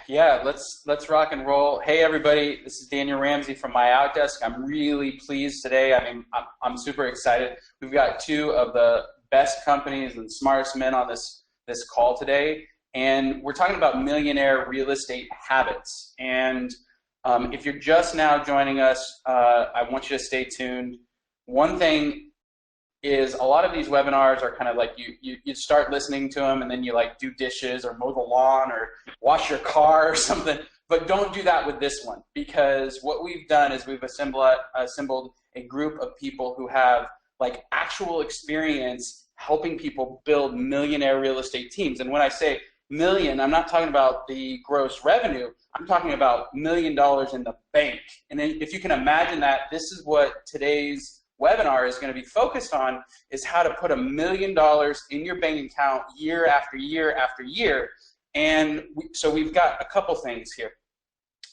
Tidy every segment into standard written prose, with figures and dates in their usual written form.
Yeah, let's rock and roll. Hey everybody, this is Daniel Ramsey from MyOutDesk. I'm really pleased today. I mean, I'm super excited. We've got two of the best companies and smartest men on this call today, and we're talking about millionaire real estate habits. And if you're just now joining us, I want you to stay tuned. One thing is a lot of these webinars are kind of like you start listening to them and then you like do dishes or mow the lawn or wash your car or something, but don't do that with this one, because what we've done is we've assembled a group of people who have like actual experience helping people build millionaire real estate teams. And when I say million, I'm not talking about the gross revenue, I'm talking about $1 million in the bank. And then if you can imagine that, this is what today's webinar is going to be focused on, is how to put $1 million in your bank account year after year after year. And so we've got a couple things here.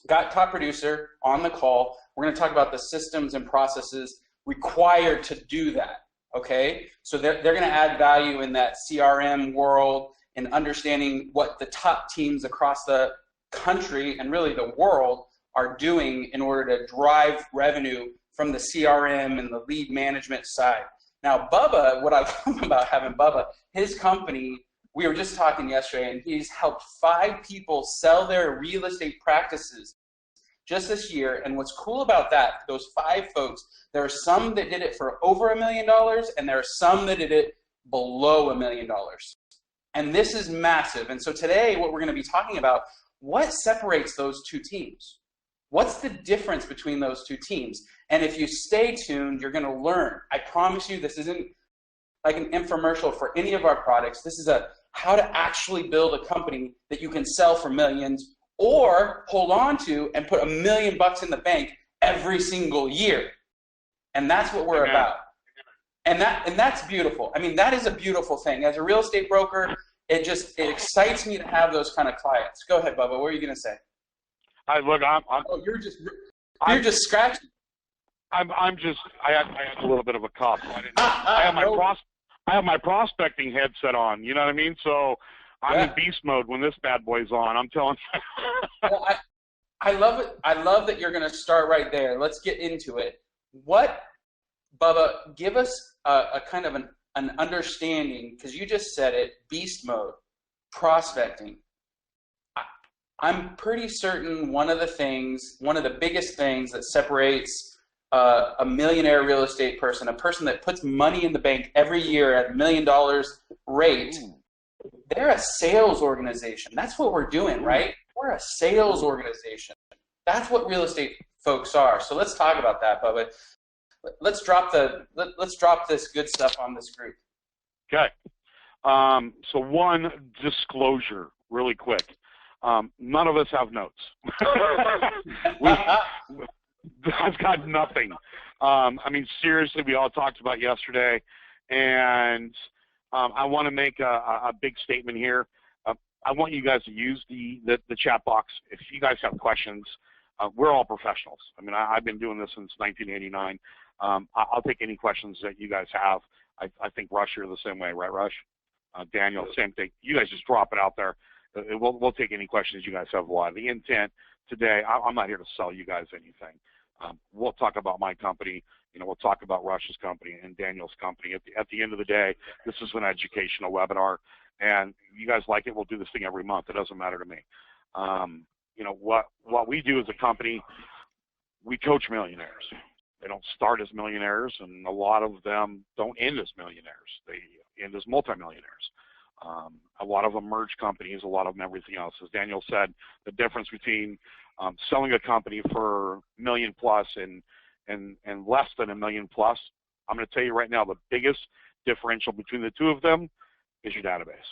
Got top producer on the call. We're going to talk about the systems and processes required to do that. Okay, so they're going to add value in that CRM world and understanding what the top teams across the country and really the world are doing in order to drive revenue from the CRM and the lead management side. Now, Bubba, what I love about having Bubba, his company, we were just talking yesterday, and he's helped 5 people sell their real estate practices just this year. And what's cool about that, those 5 folks, there are some that did it for over $1 million, and there are some that did it below $1 million. And this is massive. And so today, what we're going to be talking about, what separates those two teams? What's the difference between those two teams? And if you stay tuned, you're going to learn. I promise you, this isn't like an infomercial for any of our products. This is a how to actually build a company that you can sell for millions or hold on to and put $1 million in the bank every single year. And that's what we're about. And that's beautiful. I mean, that is a beautiful thing. As a real estate broker, it excites me to have those kind of clients. Go ahead, Bubba. What were you going to say? You're just scratching. I had a little bit of a cough. I have my prospecting headset on. You know what I mean? So I'm in beast mode when this bad boy's on. I'm telling you. Well, I love it. I love that you're going to start right there. Let's get into it. Bubba, give us a kind of an understanding, because you just said it. Beast mode, prospecting. I'm pretty certain one of the biggest things that separates a millionaire real estate person, a person that puts money in the bank every year at $1 million rate, they're a sales organization. That's what we're doing, right? We're a sales organization. That's what real estate folks are. So let's talk about that, Bubba. Let's drop this good stuff on this group. Okay. So one disclosure, really quick. None of us have notes. I've got nothing. I mean, seriously, we all talked about yesterday, and I want to make a big statement here. I want you guys to use the chat box. If you guys have questions, we're all professionals. I mean, I've been doing this since 1989. I'll take any questions that you guys have. I think Rush, you're the same way, right, Rush? Daniel, same thing. You guys just drop it out there. We'll take any questions you guys have. The intent today, I'm not here to sell you guys anything. We'll talk about my company. We'll talk about Rush's company and Daniel's company. At the end of the day, this is an educational webinar, and you guys like it, we'll do this thing every month. It doesn't matter to me. What we do as a company, we coach millionaires. They don't start as millionaires, and a lot of them don't end as millionaires. They end as multimillionaires. A lot of them merge companies, a lot of them everything else. As Daniel said, the difference between selling a company for $1 million plus and less than $1 million plus, I'm going to tell you right now, the biggest differential between the two of them is your database.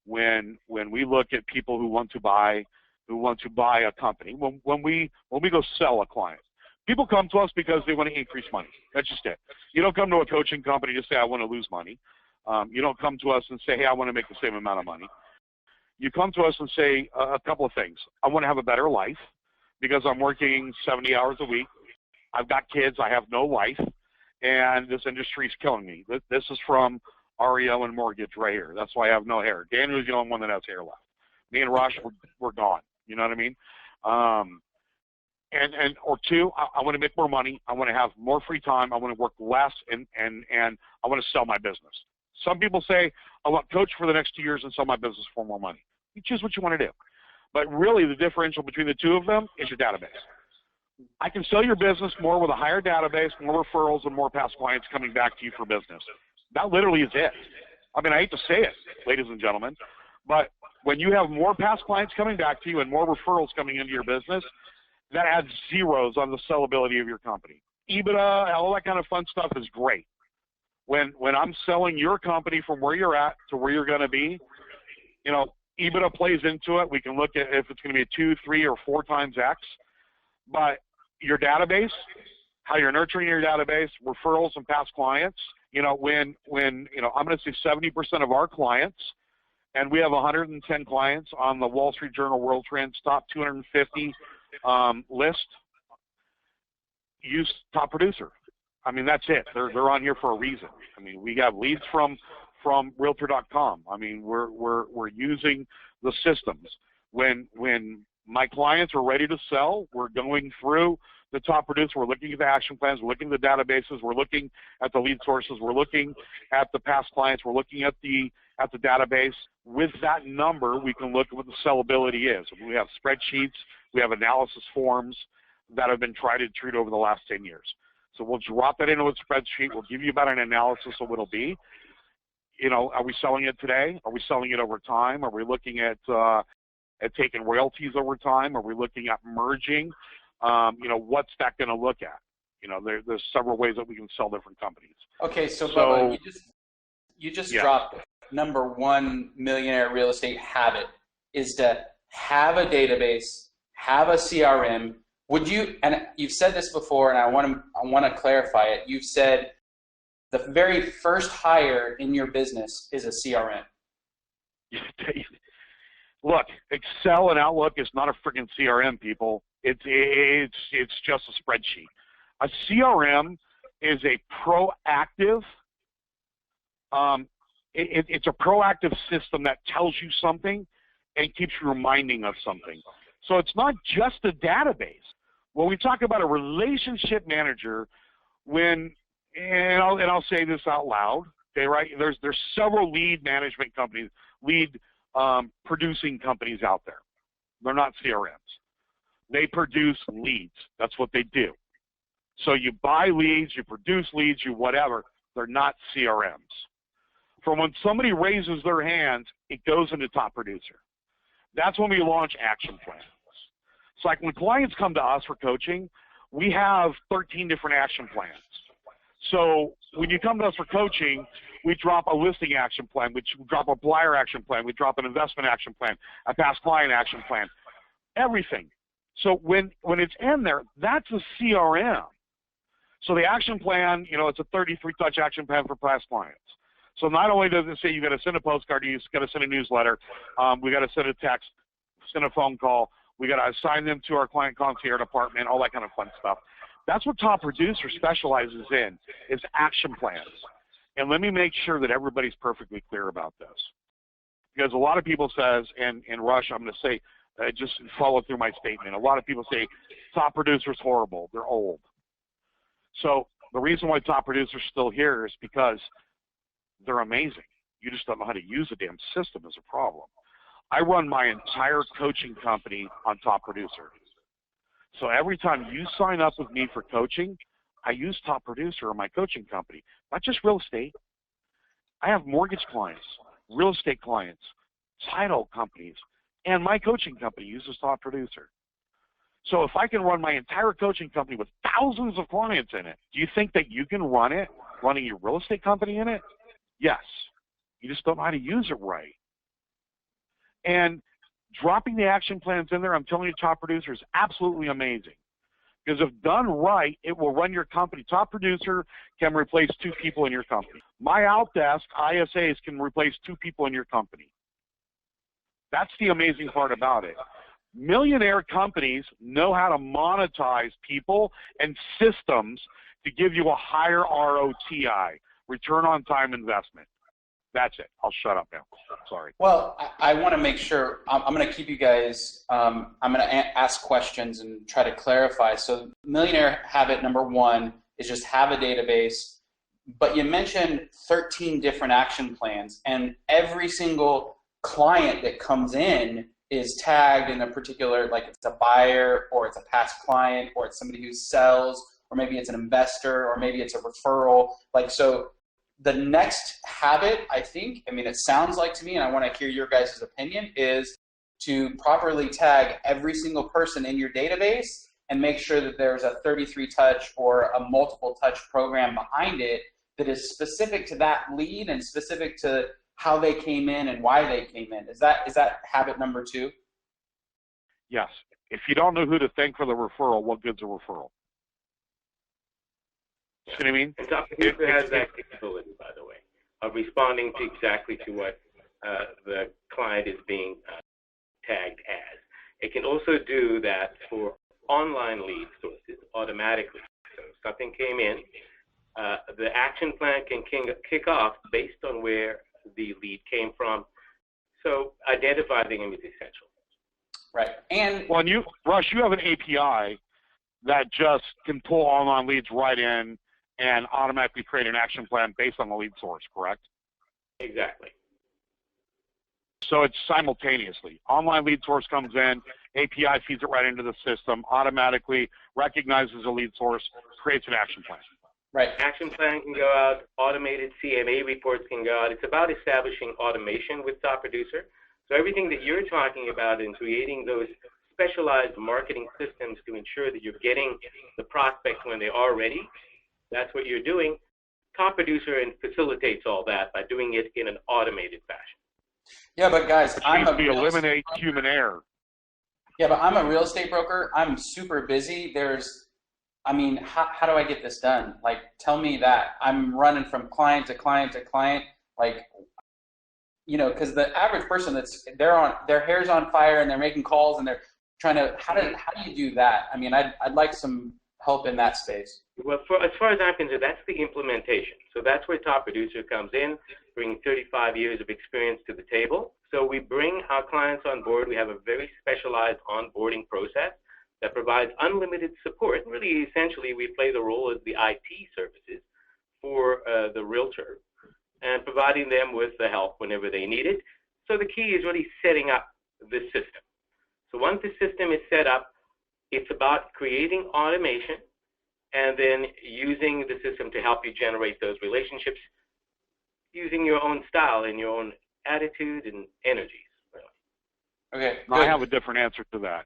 When we look at people who want to buy a company, when we go sell a client, people come to us because they want to increase money. That's just it. You don't come to a coaching company to say, I want to lose money. You don't come to us and say, hey, I want to make the same amount of money. You come to us and say a couple of things. I want to have a better life because I'm working 70 hours a week. I've got kids. I have no wife. And this industry is killing me. This is from REO and mortgage right here. That's why I have no hair. Daniel's the only one that has hair left. Me and Rush, we're gone. You know what I mean? Or two, I want to make more money. I want to have more free time. I want to work less, and I want to sell my business. Some people say, I want to coach for the next 2 years and sell my business for more money. You choose what you want to do. But really, the differential between the two of them is your database. I can sell your business more with a higher database, more referrals, and more past clients coming back to you for business. That literally is it. I mean, I hate to say it, ladies and gentlemen, but when you have more past clients coming back to you and more referrals coming into your business, that adds zeros on the sellability of your company. EBITDA, all that kind of fun stuff is great. When I'm selling your company from where you're at to where you're going to be, you know, EBITDA plays into it. We can look at if it's going to be a 2, 3, or 4 times X. But your database, how you're nurturing your database, referrals and past clients, you know, when you know, I'm going to say 70% of our clients, and we have 110 clients on the Wall Street Journal RealTrends top 250 list, use top producer. I mean, that's it. They're on here for a reason. I mean, we have leads from Realtor.com. I mean, we're using the systems. When my clients are ready to sell, we're going through the top producer. We're looking at the action plans. We're looking at the databases. We're looking at the lead sources. We're looking at the past clients. We're looking at the database. With that number, we can look at what the sellability is. We have spreadsheets. We have analysis forms that have been tried and true over the last 10 years. So we'll drop that into a spreadsheet. We'll give you about an analysis of what it'll be. You know, are we selling it today? Are we selling it over time? Are we looking at taking royalties over time? Are we looking at merging? You know, what's that going to look at? You know, there's several ways that we can sell different companies. Okay, so Bubba, you just dropped number 1 millionaire real estate habit is to have a database, have a CRM. Would you, and you've said this before, and I want to clarify it. You've said the very first hire in your business is a CRM. Look, Excel and Outlook is not a freaking CRM, people. It's just a spreadsheet. A CRM is a proactive. It's a proactive system that tells you something and keeps you reminding of something. So it's not just a database. When we talk about a relationship manager, and I'll say this out loud, okay, right? There's several lead management companies, lead producing companies out there. They're not CRMs. They produce leads. That's what they do. So you buy leads, you produce leads, you whatever. They're not CRMs. From when somebody raises their hand, it goes into top producer. That's when we launch action plans. It's like when clients come to us for coaching, we have 13 different action plans. So when you come to us for coaching, we drop a listing action plan, we drop a buyer action plan, we drop an investment action plan, a past client action plan, everything. So when it's in there, that's a CRM. So the action plan, you know, it's a 33-touch action plan for past clients. So not only does it say you got to send a postcard, you got to send a newsletter, we got to send a text, send a phone call, we got to assign them to our client concierge department, all that kind of fun stuff. That's what top producer specializes in, is action plans. And let me make sure that everybody's perfectly clear about this. Because a lot of people says, and Rush, I'm going to say, just follow through my statement. A lot of people say, top producer's horrible, they're old. So the reason why top producer's still here is because they're amazing. You just don't know how to use the damn system is a problem. I run my entire coaching company on top producer. So every time you sign up with me for coaching, I use top producer in my coaching company, not just real estate. I have mortgage clients, real estate clients, title companies, and my coaching company uses top producer. So if I can run my entire coaching company with thousands of clients in it, do you think that you can run it, running your real estate company in it? Yes. You just don't know how to use it right. And dropping the action plans in there, I'm telling you, top producer is absolutely amazing. Because if done right, it will run your company. Top producer can replace 2 people in your company. MyOutDesk ISAs can replace 2 people in your company. That's the amazing part about it. Millionaire companies know how to monetize people and systems to give you a higher ROTI, return on time investment. That's it. I'll shut up now. Sorry. Well, I want to make sure, I'm going to keep you guys, I'm going to ask questions and try to clarify. So Millionaire habit number one is just have a database, but you mentioned 13 different action plans, and every single client that comes in is tagged in a particular, like it's a buyer, or it's a past client, or it's somebody who sells, or maybe it's an investor, or maybe it's a referral. Like, so the next habit, I think, I mean, it sounds like to me, and I want to hear your guys' opinion, is to properly tag every single person in your database and make sure that there's a 33 touch or a multiple touch program behind it that is specific to that lead and specific to how they came in and why they came in. Is that habit number two? Yes. If you don't know who to thank for the referral, what good's a referral? See what I mean? And Dr. has that capability, by the way, of responding to exactly to what the client is being tagged as. It can also do that for online lead sources automatically. So if something came in, the action plan can kick off based on where the lead came from. So identifying them is essential. Right. And well, Rush, you have an API that just can pull online leads right in and automatically create an action plan based on the lead source, correct? Exactly. So it's simultaneously. Online lead source comes in, API feeds it right into the system, automatically recognizes a lead source, creates an action plan. Right. Action plan can go out, automated CMA reports can go out. It's about establishing automation with Top Producer. So everything that you're talking about in creating those specialized marketing systems to ensure that you're getting the prospects when they are ready, that's what you're doing. Top Producer and facilitates all that by doing it in an automated fashion. Yeah, but guys, we eliminate human error. Yeah, but I'm a real estate broker. I'm super busy. I mean, how do I get this done? Like, tell me that. I'm running from client to client to client. Like, you know, because the average person their hair's on fire and they're making calls and they're trying to, how do you do that? I mean, I'd like some help in that space. Well, as far as I'm concerned, that's the implementation. So that's where Top Producer comes in, bringing 35 years of experience to the table. So we bring our clients on board. We have a very specialized onboarding process that provides unlimited support. Really, essentially, we play the role as the IT services for the realtor and providing them with the help whenever they need it. So the key is really setting up this system. So once the system is set up, it's about creating automation and then using the system to help you generate those relationships using your own style and your own attitude and energies. Really. Okay. I have a different answer to that,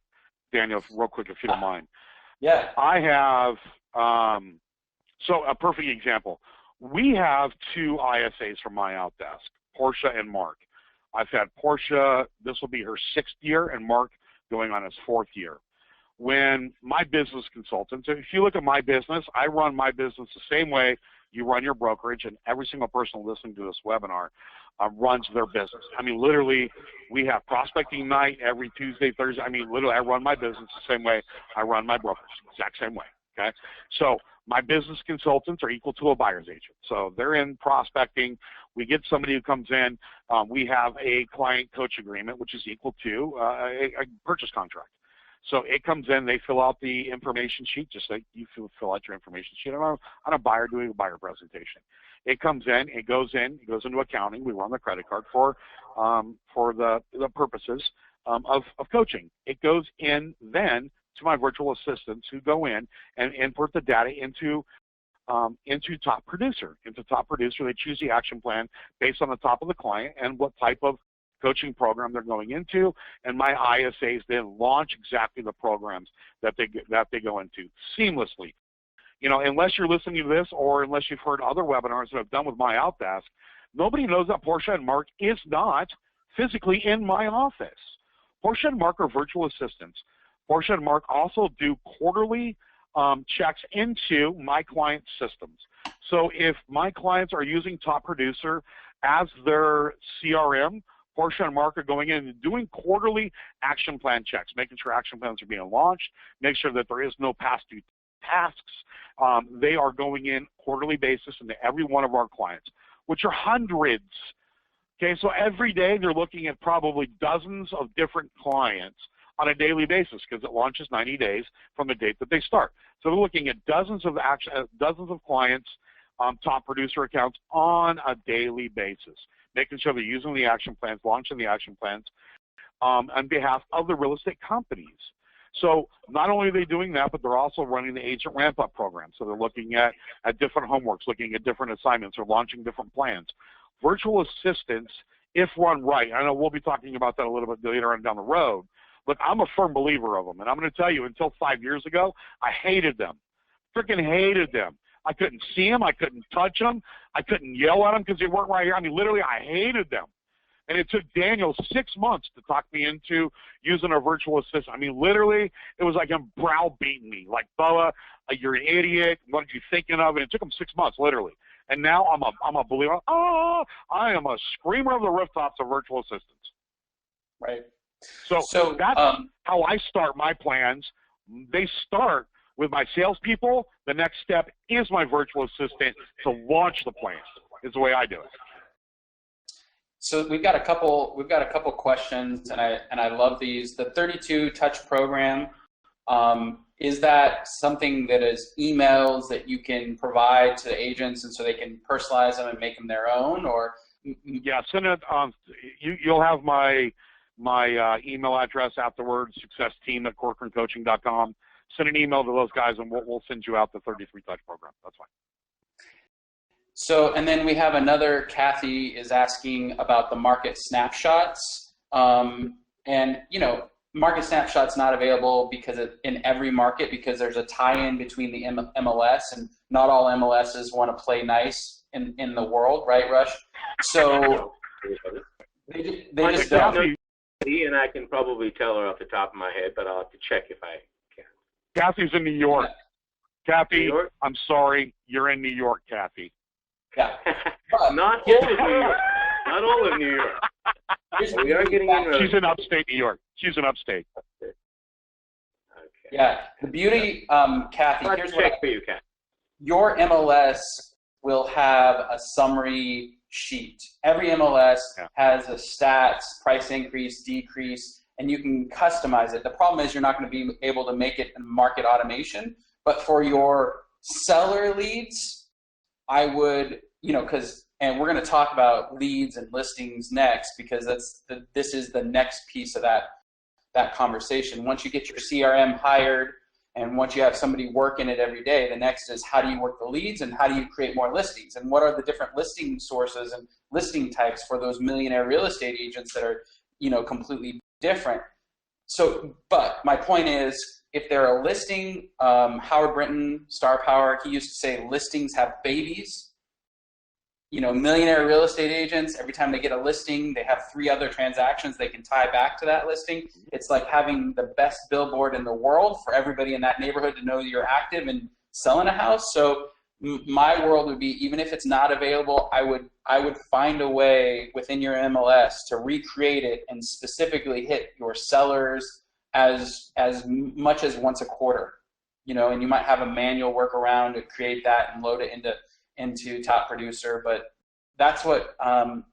Daniel, real quick, if you don't mind. Yeah. I have, so a perfect example. We have two ISAs from MyOutDesk, Portia and Mark. I've had Portia, this will be her 6th year, and Mark going on his 4th year. When my business consultants, if you look at my business, I run my business the same way you run your brokerage, and every single person listening to this webinar runs their business. I mean, literally, we have prospecting night every Tuesday, Thursday. I mean, literally, I run my business the same way I run my brokerage, exact same way, okay? So my business consultants are equal to a buyer's agent. So they're in prospecting. We get somebody who comes in. We have a client coach agreement, which is equal to a purchase contract. So it comes in, they fill out the information sheet, just like you fill out your information sheet on a buyer doing a buyer presentation. It comes in, it goes into accounting. We run the credit card for the purposes of coaching. It goes in then to my virtual assistants who go in and input the data into Top Producer. Into Top Producer, they choose the action plan based on the top of the client and what type of coaching program they're going into, and my ISAs then launch exactly the programs that they go into seamlessly. You know, unless you're listening to this or unless you've heard other webinars that I've done with MyOutDesk, nobody knows that Portia and Mark is not physically in my office. Portia and Mark are virtual assistants. Portia and Mark also do quarterly checks into my client systems. So if my clients are using Top Producer as their CRM, Portia and Mark are going in and doing quarterly action plan checks, making sure action plans are being launched, make sure that there is no past due tasks. They are going in quarterly basis into every one of our clients, which are hundreds Okay, so every day they're looking at probably dozens of different clients on a daily basis because it launches 90 days from the date that they start. So they're looking at dozens of clients, top producer accounts on a daily basis, making sure they're using the action plans, launching the action plans on behalf of the real estate companies. So not only are they doing that, but they're also running the agent ramp-up program. So they're looking at different homeworks, looking at different assignments, or launching different plans. Virtual assistants, if run right, I know we'll be talking about that a little bit later on down the road, but I'm a firm believer of them. And I'm going to tell you, until 5 years ago, I hated them. Freaking hated them. I couldn't see them. I couldn't touch them. I couldn't yell at them because they weren't right here. I mean, literally, I hated them. And it took Daniel 6 months to talk me into using a virtual assistant. I mean, literally, it was like him browbeating me. Like, Bubba, you're an idiot. What are you thinking of? And it took him 6 months, literally. And now I'm a believer. Oh, I am a screamer of the rooftops of virtual assistants. Right. So that's how I start my plans. They start with my salespeople. The next step is my virtual assistant to launch the plans. Is the way I do it. So we've got a couple questions, and I love these. The 32 touch program, is that something that is emails that you can provide to agents, and so they can personalize them and make them their own? Or yeah, send it. You'll have my email address afterwards. successteam@corcorancoaching.com. Send an email to those guys, and we'll send you out the 33 touch program. That's fine. So, and then we have another, Kathy is asking about the market snapshots. And, you know, market snapshots not available because in every market, because there's a tie-in between the MLS, and not all MLSs want to play nice in the world, right, Rush? So they just don't. And I can probably tell her off the top of my head, but I'll have to check if I can. Kathy's in New York. Yeah. Kathy, New York? I'm sorry, you're in New York, Kathy. Yeah. Not all of New York. Not all of New York. We are getting in. She's in upstate New York. She's in upstate. Okay. Yeah. The beauty, Kathy, here's what for you, Kathy. Your MLS will have a summary sheet. Every MLS has a stats, price increase, decrease, and you can customize it. The problem is you're not going to be able to make it in market automation, but for your seller leads, I would, you know, and we're going to talk about leads and listings next, because this is the next piece of that conversation. Once you get your CRM hired, and once you have somebody working it every day, the next is how do you work the leads, and how do you create more listings, and what are the different listing sources and listing types for those millionaire real estate agents that are, you know, completely different. So, but my point is, if they're a listing, Howard Brinton, Star Power, he used to say listings have babies. You know, millionaire real estate agents, every time they get a listing, they have 3 other transactions they can tie back to that listing. It's like having the best billboard in the world for everybody in that neighborhood to know you're active and selling a house. So my world would be, even if it's not available, I would find a way within your MLS to recreate it and specifically hit your sellers as much as once a quarter, you know, and you might have a manual workaround to create that and load it into Top Producer. But that's what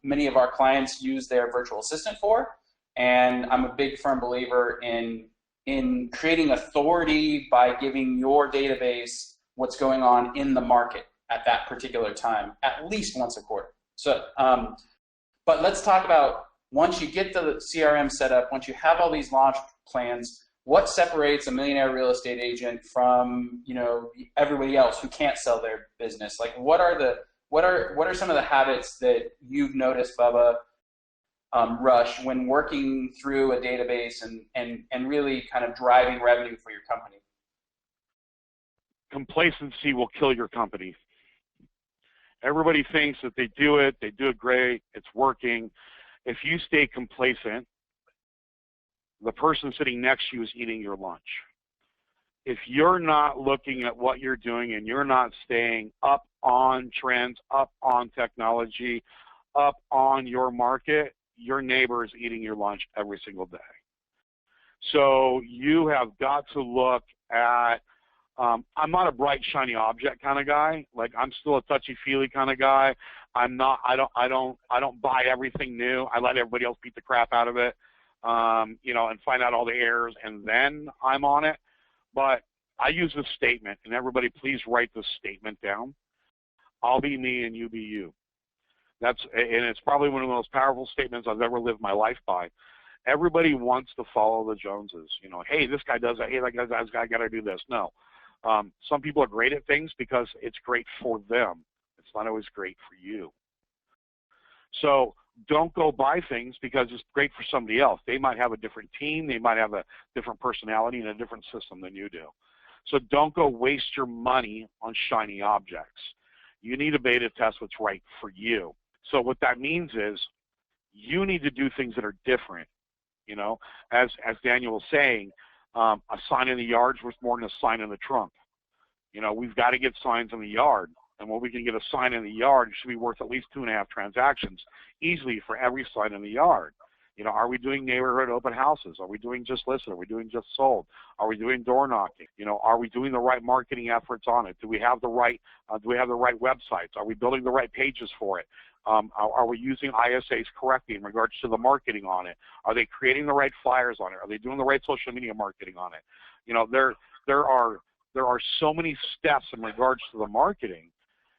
many of our clients use their virtual assistant for. And I'm a big firm believer in creating authority by giving your database what's going on in the market at that particular time, at least once a quarter. So, but let's talk about, once you get the CRM set up, once you have all these launch plans, what separates a millionaire real estate agent from, you know, everybody else who can't sell their business? Like, what are some of the habits that you've noticed, Bubba, Rush, when working through a database and really kind of driving revenue for your company? Complacency will kill your company. Everybody thinks that they do it great, it's working. If you stay complacent, the person sitting next to you is eating your lunch. If you're not looking at what you're doing and you're not staying up on trends, up on technology, up on your market, your neighbor is eating your lunch every single day. So you have got to look at I'm not a bright, shiny object kind of guy. Like, I'm still a touchy-feely kind of guy. I'm not. I don't buy everything new. I let everybody else beat the crap out of it, you know, and find out all the errors, and then I'm on it. But I use this statement, and everybody, please write this statement down. I'll be me, and you be you. And it's probably one of the most powerful statements I've ever lived my life by. Everybody wants to follow the Joneses. You know, hey, this guy does that. Hey, that guy does that. I got to do this. No. Some people are great at things because it's great for them. It's not always great for you. So don't go buy things because it's great for somebody else. They might have a different team. They might have a different personality and a different system than you do. So don't go waste your money on shiny objects. You need to beta test what's right for you. So what that means is you need to do things that are different. You know, as Daniel was saying, a sign in the yard is worth more than a sign in the trunk. You know, we've got to get signs in the yard. And when we can get a sign in the yard, it should be worth at least 2.5 transactions easily for every sign in the yard. You know, are we doing neighborhood open houses? Are we doing just listed? Are we doing just sold? Are we doing door knocking? You know, are we doing the right marketing efforts on it? Do we have the right websites? Are we building the right pages for it? Are we using ISAs correctly in regards to the marketing on it? Are they creating the right flyers on it? Are they doing the right social media marketing on it? You know, there are so many steps in regards to the marketing.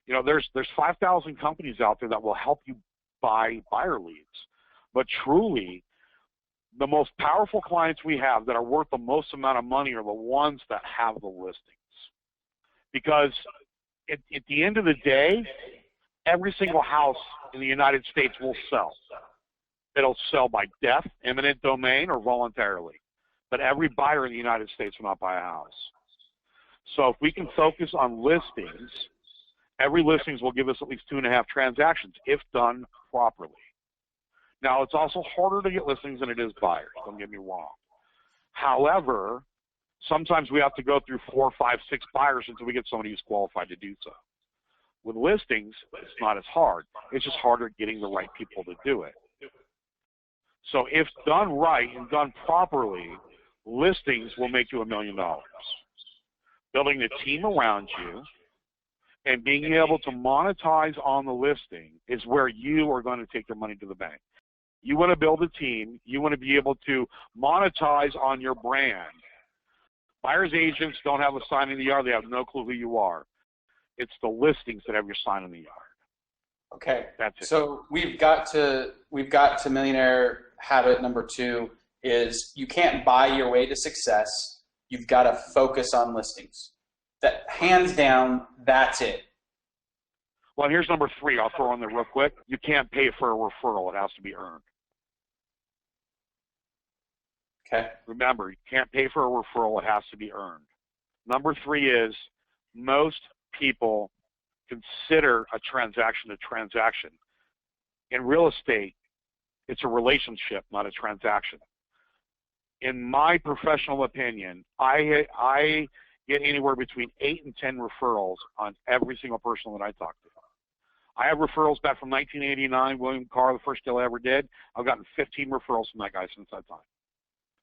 You know, there's 5,000 companies out there that will help you buy buyer leads. But truly, the most powerful clients we have that are worth the most amount of money are the ones that have the listings. Because at the end of the day, every single house in the United States will sell. It'll sell by death, eminent domain, or voluntarily. But every buyer in the United States will not buy a house. So if we can focus on listings, every listings will give us at least 2.5 transactions if done properly. Now, it's also harder to get listings than it is buyers, don't get me wrong. However, sometimes we have to go through 4, 5, 6 buyers until we get somebody who's qualified to do so. With listings, it's not as hard. It's just harder getting the right people to do it. So if done right and done properly, listings will make you $1 million. Building the team around you and being able to monetize on the listing is where you are going to take your money to the bank. You want to build a team. You want to be able to monetize on your brand. Buyer's agents don't have a sign in the yard. They have no clue who you are. It's the listings that have your sign in the yard. Okay. That's it. So we've got to millionaire habit number 2 is you can't buy your way to success. You've got to focus on listings. That hands down, that's it. Well, here's number 3. I'll throw in there real quick. You can't pay for a referral. It has to be earned. Okay. Remember, you can't pay for a referral. It has to be earned. Number 3 is most people consider a transaction a transaction. In real estate, it's a relationship, not a transaction. In my professional opinion, I get anywhere between 8 and 10 referrals on every single person that I talk to. I have referrals back from 1989, William Carr, the first deal I ever did. I've gotten 15 referrals from that guy since that time.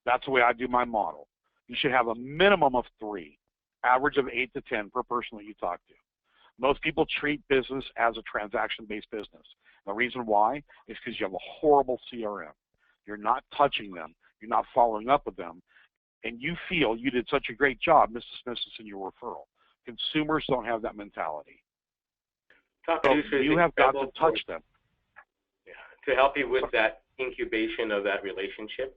That's the way I do my model. You should have a minimum of 3, average of 8 to 10 per person that you talk to. Most people treat business as a transaction-based business. The reason why is because you have a horrible CRM. You're not touching them. You're not following up with them. And you feel you did such a great job, Mr. Smith, in your referral. Consumers don't have that mentality. So you have got to touch them. Yeah, to help you with that incubation of that relationship.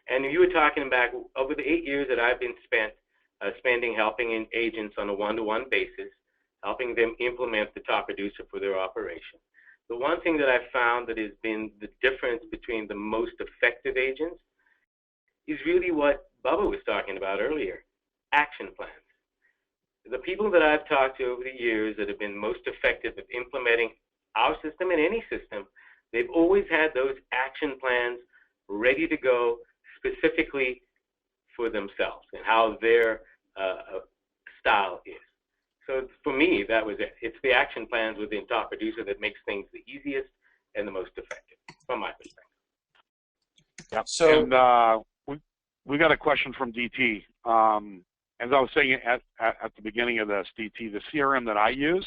And you were talking about over the 8 years that I've been spending helping agents on a one-to-one basis, helping them implement the top producer for their operation. The one thing that I've found that has been the difference between the most effective agents is really what Bubba was talking about earlier, action plans. The people that I've talked to over the years that have been most effective at implementing our system and any system, they've always had those action plans ready to go specifically for themselves and how their style is. So for me, that was it. It's the action plans within Top Producer that makes things the easiest and the most effective, from my perspective. Yep. So, and we got a question from DT. as I was saying at the beginning of this, DT, the CRM that I use,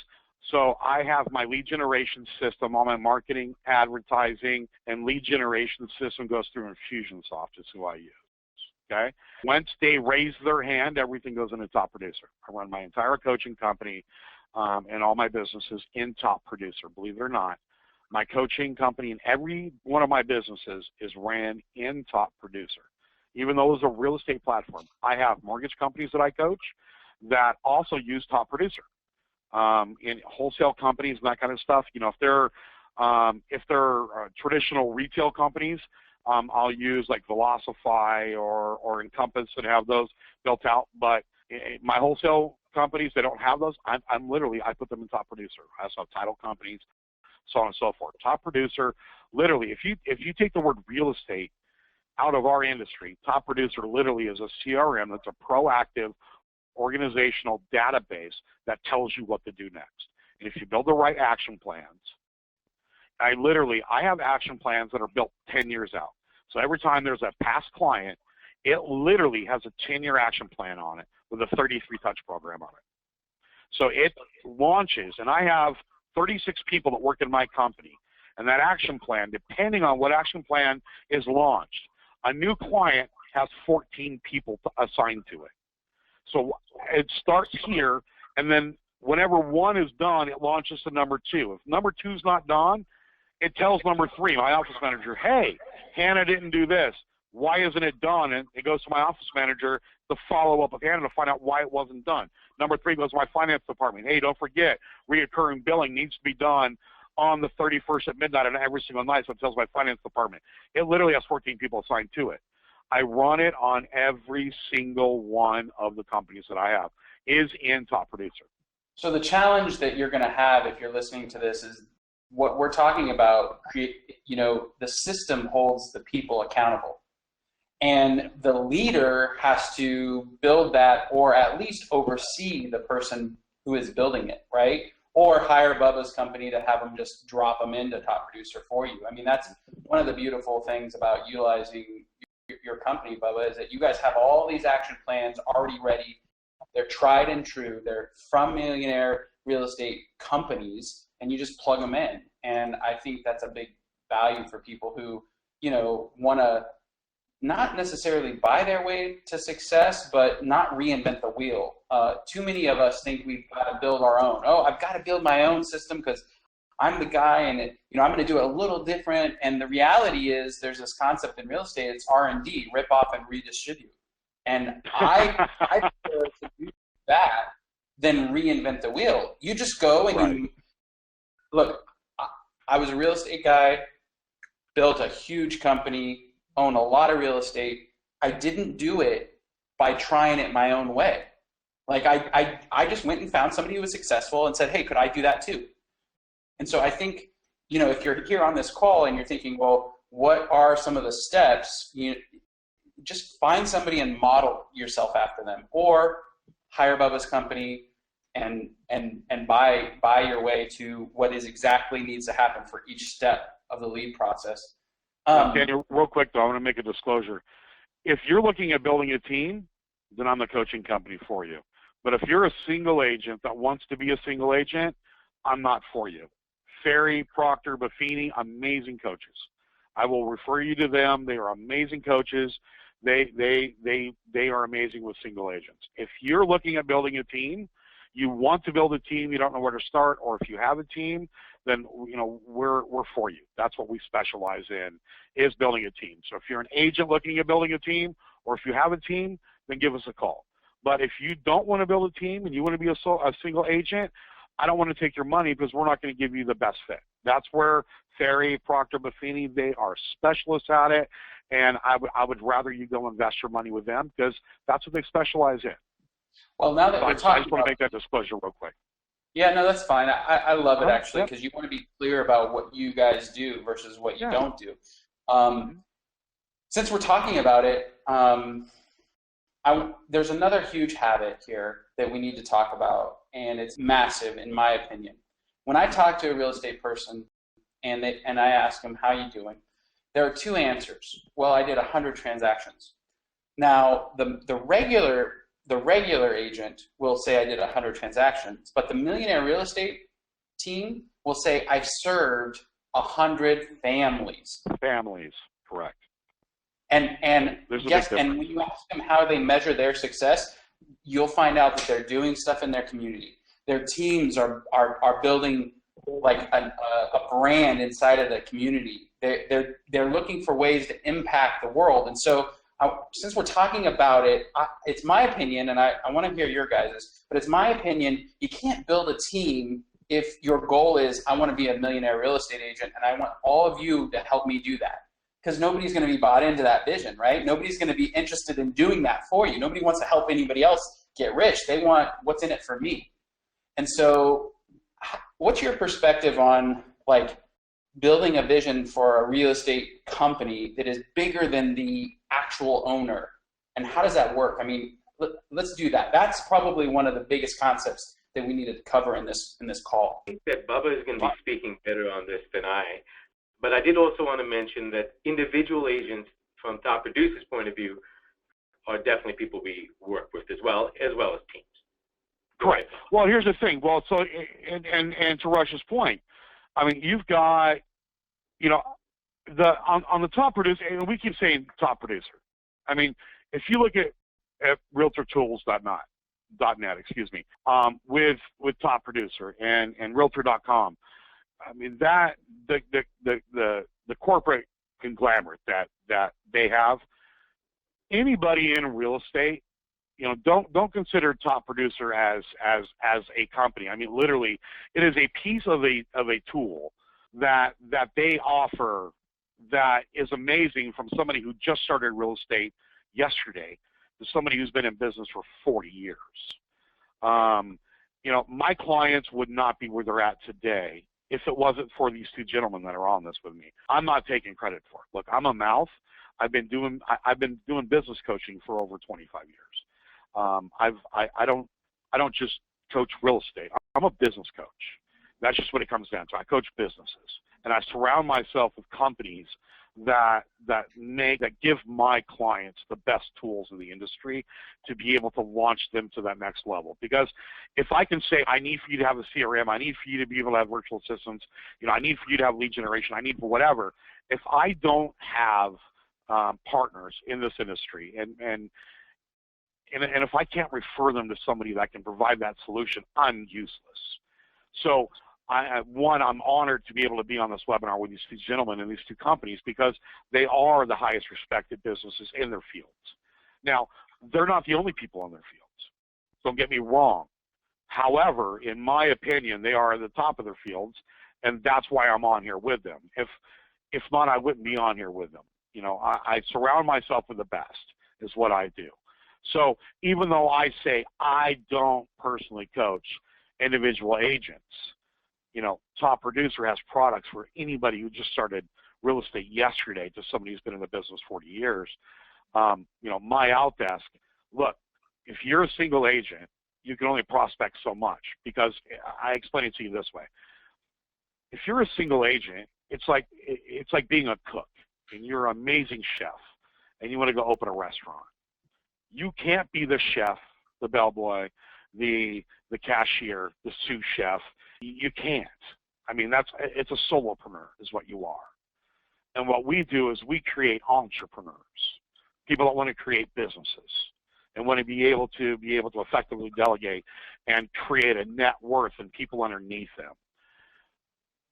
so I have my lead generation system, all my marketing, advertising, and lead generation system goes through Infusionsoft is who I use, okay? Once they raise their hand, everything goes into Top Producer. I run my entire coaching company and all my businesses in Top Producer, believe it or not. My coaching company and every one of my businesses is ran in Top Producer. Even though it's a real estate platform, I have mortgage companies that I coach that also use Top Producer. In wholesale companies and that kind of stuff, you know, if they're traditional retail companies, I'll use like Velocify or Encompass that have those built out. But my wholesale companies, they don't have those. I'm literally, I put them in Top Producer. I also have title companies, so on and so forth. Top Producer, literally, if you take the word real estate out of our industry, Top Producer literally is a CRM that's a proactive organizational database that tells you what to do next. And if you build the right action plans, I have action plans that are built 10 years out. So every time there's a past client, it literally has a 10-year action plan on it with a 33-touch program on it. So it launches, and I have 36 people that work in my company, and that action plan, depending on what action plan is launched, a new client has 14 people assigned to it. So it starts here, and then whenever one is done, it launches to number 2. If number 2 is not done, it tells number 3, my office manager, hey, Hannah didn't do this. Why isn't it done? And it goes to my office manager to follow up with Hannah to find out why it wasn't done. Number 3 goes to my finance department. Hey, don't forget, reoccurring billing needs to be done on the 31st at midnight on every single night, so it tells my finance department. It literally has 14 people assigned to it. I run it on every single one of the companies that I have is in Top Producer. So the challenge that you're going to have if you're listening to this is what we're talking about, you know, the system holds the people accountable. And the leader has to build that or at least oversee the person who is building it, right? Or hire Bubba's company to have them just drop them into Top Producer for you. I mean, that's one of the beautiful things about utilizing your company, Bubba, is that you guys have all these action plans already ready. They're tried and true. They're from Millionaire real estate companies, and you just plug them in. And I think that's a big value for people who, you know, want to not necessarily buy their way to success, but not reinvent the wheel. Too many of us think we've got to build our own. Oh, I've got to build my own system because I'm the guy, and I'm going to do it a little different. And the reality is, there's this concept in real estate. It's R&D, rip off and redistribute. And I prefer to do that than reinvent the wheel. You just go and you look. I was a real estate guy, built a huge company, own a lot of real estate. I didn't do it by trying it my own way. Like I just went and found somebody who was successful and said, hey, could I do that too? And so I think, if you're here on this call and you're thinking, well, what are some of the steps? Just find somebody and model yourself after them, or hire Bubba's company and buy your way to what is exactly needs to happen for each step of the lead process. Daniel, real quick though, I want to make a disclosure. If you're looking at building a team, then I'm the coaching company for you. But if you're a single agent that wants to be a single agent, I'm not for you. Ferry, Proctor, Buffini, amazing coaches. I will refer you to them. They are amazing coaches. They are amazing with single agents. If you're looking at building a team, you want to build a team, you don't know where to start, or if you have a team, then we're for you. That's what we specialize in, is building a team. So if you're an agent looking at building a team, or if you have a team, then give us a call. But if you don't want to build a team and you want to be a single agent, I don't want to take your money because we're not going to give you the best fit. That's where Ferry, Proctor, Buffini, they are specialists at it, and I would rather you go invest your money with them because that's what they specialize in. Well, now that we're talking, I just want to make that disclosure real quick. Yeah, no, that's fine. I love it actually, because you want to be clear about what you guys do versus what you don't do. Since we're talking about it, there's another huge habit here that we need to talk about, and it's massive in my opinion. When I talk to a real estate person and I ask them, how you doing? There are two answers. Well, I did 100 transactions. Now, the regular the regular agent will say I did 100 transactions, but the Millionaire real estate team will say I've served 100 families. Families, correct. And guess, and when you ask them how they measure their success, you'll find out that they're doing stuff in their community. Their teams are building like a brand inside of the community. They're looking for ways to impact the world. And so since we're talking about it, it's my opinion, and I want to hear your guys', but it's my opinion, you can't build a team if your goal is, I want to be a millionaire real estate agent, and I want all of you to help me do that. Because nobody's going to be bought into that vision, right? Nobody's going to be interested in doing that for you. Nobody wants to help anybody else get rich. They want what's in it for me. And so what's your perspective on like building a vision for a real estate company that is bigger than the actual owner? And how does that work? I mean, let's do that. That's probably one of the biggest concepts that we needed to cover in this call. I think that Bubba is going to be speaking better on this than I. But I did also want to mention that individual agents, from top producers' point of view, are definitely people we work with as well as teams. Correct. Well, here's the thing. Well, so and to Rush's point, I mean, you've got, you know, on the top producer, and we keep saying top producer. I mean, if you look at realtortools.net, excuse me, with top producer and realtor.com. I mean, that the corporate conglomerate that they have, anybody in real estate, you know, don't consider top producer as a company. I mean, literally, it is a piece of a tool that they offer that is amazing, from somebody who just started real estate yesterday to somebody who's been in business for 40 years. You know, my clients would not be where they're at today if it wasn't for these two gentlemen that are on this with me. I'm not taking credit for it. Look, I'm a mouth. I've been doing business coaching for over 25 years. I don't just coach real estate. I'm a business coach. That's just what it comes down to. I coach businesses, and I surround myself with companies that give my clients the best tools in the industry to be able to launch them to that next level. Because if I can say, I need for you to have a CRM, I need for you to be able to have virtual assistants, you know, I need for you to have lead generation, I need for whatever. If I don't have partners in this industry, and if I can't refer them to somebody that can provide that solution, I'm useless. So I'm honored to be able to be on this webinar with these two gentlemen and these two companies, because they are the highest respected businesses in their fields. Now, they're not the only people in their fields. Don't get me wrong. However, in my opinion, they are at the top of their fields, and that's why I'm on here with them. If not, I wouldn't be on here with them. You know, I surround myself with the best is what I do. So even though I say I don't personally coach individual agents, you know, top producer has products for anybody who just started real estate yesterday to somebody who's been in the business 40 years. You know, MyOutDesk, look, if you're a single agent, you can only prospect so much, because I explain it to you this way. If you're a single agent, it's like being a cook, and you're an amazing chef, and you want to go open a restaurant. You can't be the chef, the bellboy, the cashier, the sous chef. You can't. I mean, it's a solopreneur is what you are. And what we do is we create entrepreneurs, people that want to create businesses and want to be able to effectively delegate and create a net worth and people underneath them.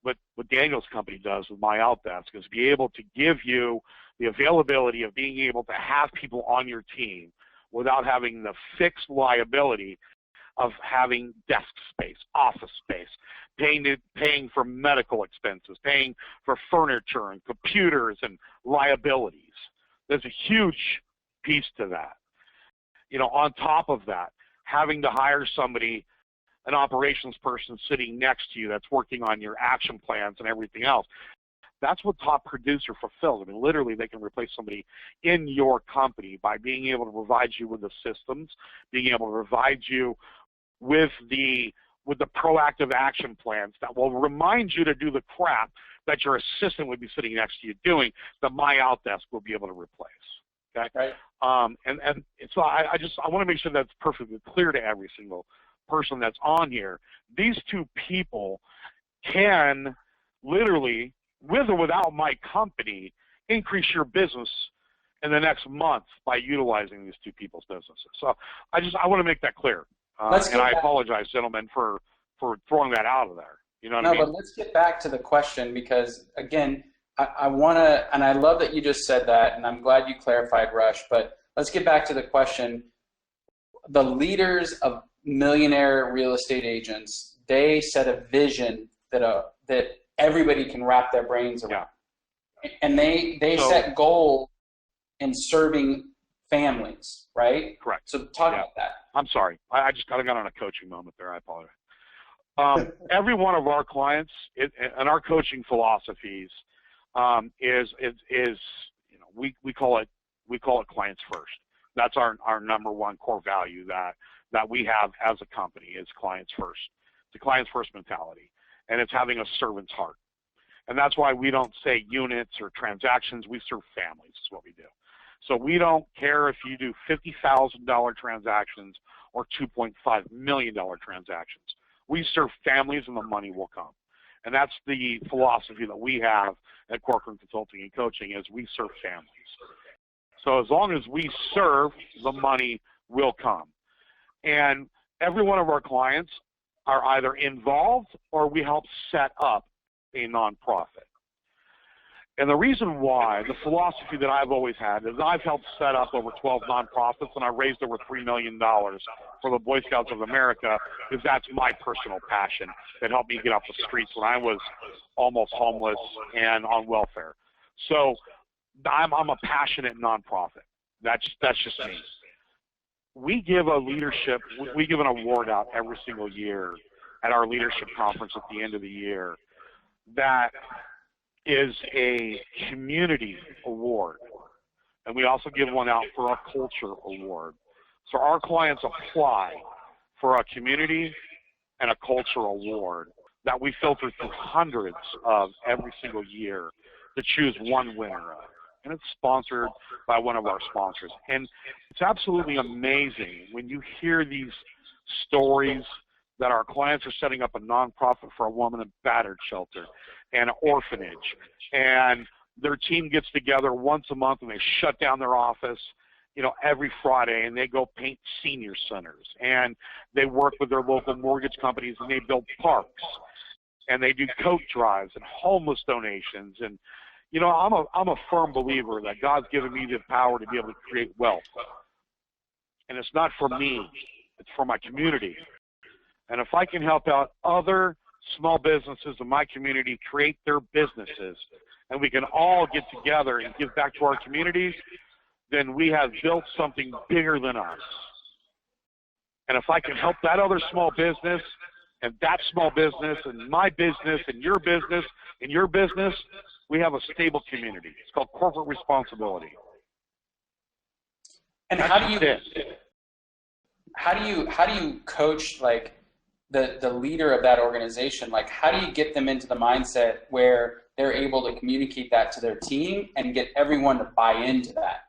What Daniel's company does with MyOutDesk is be able to give you the availability of being able to have people on your team without having the fixed liability of having desk space, office space, paying for medical expenses, paying for furniture and computers and liabilities. There's a huge piece to that. You know, on top of that, having to hire somebody, an operations person sitting next to you that's working on your action plans and everything else. That's what top producer fulfills. I mean, literally, they can replace somebody in your company by being able to provide you with the systems, being able to provide you with the proactive action plans that will remind you to do the crap that your assistant would be sitting next to you doing, that MyOutDesk will be able to replace. Okay. Right. And so I want to make sure that's perfectly clear to every single person that's on here. These two people can literally, with or without my company, increase your business in the next month by utilizing these two people's businesses. So I want to make that clear. And I apologize, gentlemen, for throwing that out of there. You know what I mean? No, but let's get back to the question, because again, I want to, and I love that you just said that, and I'm glad you clarified, Rush, but let's get back to the question. The leaders of millionaire real estate agents, they set a vision that everybody can wrap their brains around. Yeah. And they set goals in serving families, right? Correct. So talk about that. I'm sorry. I just got on a coaching moment there. I apologize. Every one of our clients and our coaching philosophies is you know, we call it clients first. That's our number one core value that we have as a company is clients first. It's a clients first mentality, and it's having a servant's heart. And that's why we don't say units or transactions. We serve families is what we do. So we don't care if you do $50,000 transactions or $2.5 million transactions. We serve families, and the money will come. And that's the philosophy that we have at Corcoran Consulting and Coaching is we serve families. So as long as we serve, the money will come. And every one of our clients are either involved or we help set up a nonprofit. And the reason why, the philosophy that I've always had is I've helped set up over 12 nonprofits, and I raised over $3 million for the Boy Scouts of America, because that's my personal passion that helped me get off the streets when I was almost homeless and on welfare. So I'm a passionate nonprofit. That's just me. We give an award out every single year at our leadership conference at the end of the year that is a community award. And we also give one out for a culture award. So our clients apply for a community and a culture award that we filter through hundreds of every single year to choose one winner of. And it's sponsored by one of our sponsors. And it's absolutely amazing when you hear these stories that our clients are setting up a nonprofit for a woman and battered shelter and an orphanage, and their team gets together once a month and they shut down their office, you know, every Friday, and they go paint senior centers, and they work with their local mortgage companies, and they build parks, and they do coat drives and homeless donations. And you know, I'm a firm believer that God's given me the power to be able to create wealth, and it's not for me, it's for my community. And if I can help out other small businesses in my community create their businesses, and we can all get together and give back to our communities, then we have built something bigger than us. And if I can help that other small business, and that small business, and my business, and your business, and your business, we have a stable community. It's called corporate responsibility. And how do you coach, like, the leader of that organization? Like, how do you get them into the mindset where they're able to communicate that to their team and get everyone to buy into that?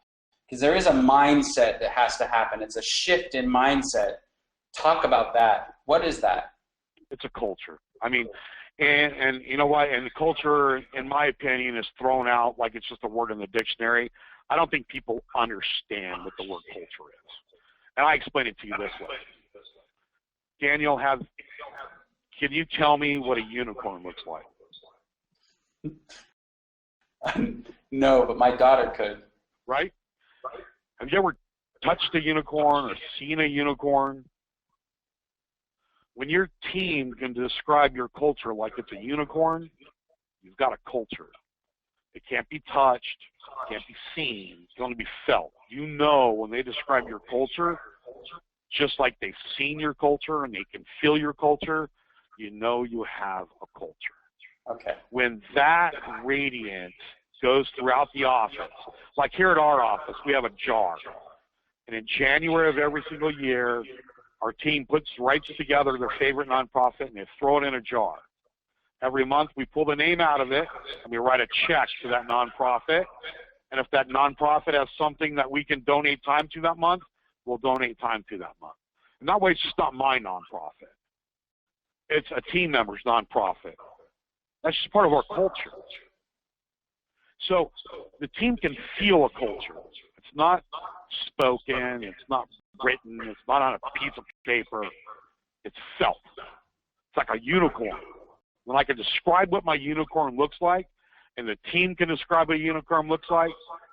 Because there is a mindset that has to happen. It's a shift in mindset. Talk about that. What is that? It's a culture. I mean, and you know what? And the culture, in my opinion, is thrown out like it's just a word in the dictionary. I don't think people understand what the word culture is. And I explain it to you this way. Daniel, can you tell me what a unicorn looks like? No, but my daughter could. Right? Have you ever touched a unicorn or seen a unicorn? When your team can describe your culture like it's a unicorn, you've got a culture. It can't be touched, it can't be seen, it can only be felt. You know when they describe your culture, just like they've seen your culture and they can feel your culture, you know you have a culture. Okay. When that radiant goes throughout the office, like here at our office, we have a jar. And in January of every single year, our team writes together their favorite nonprofit and they throw it in a jar. Every month we pull the name out of it and we write a check to that nonprofit, And if that nonprofit has something that we can donate time to that month, we'll donate time to that month. And that way it's just not my nonprofit. It's a team member's nonprofit. That's just part of our culture. So the team can feel a culture. It's not spoken, it's not written, it's not on a piece of paper. It's felt. It's like a unicorn. When I can describe what my unicorn looks like, and the team can describe what a unicorn looks like,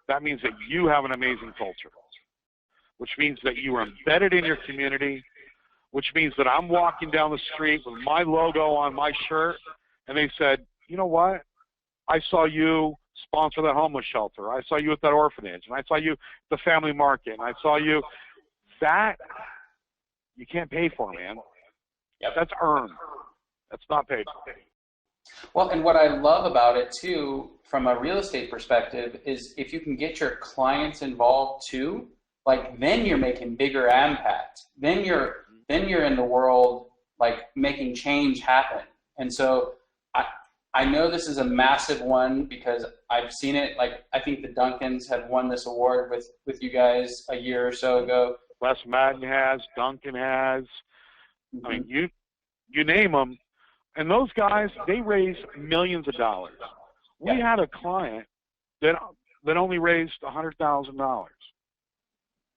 that means that you have an amazing culture, which means that you are embedded in your community, which means that I'm walking down the street with my logo on my shirt, and they said, you know what? I saw you sponsor that homeless shelter. I saw you at that orphanage, and I saw you at the family market, and I saw you. That you can't pay for, man. Yep. That's earned. That's not paid for. Well, and what I love about it too, from a real estate perspective, is if you can get your clients involved too, like then you're making bigger impact. Then you're in the world like making change happen. And so I know this is a massive one because I've seen it. Like I think the Duncans had won this award with you guys a year or so ago. Les Madden has, Duncan has. I mean, you name them. And those guys, they raise millions of dollars. We had a client that only raised $100,000.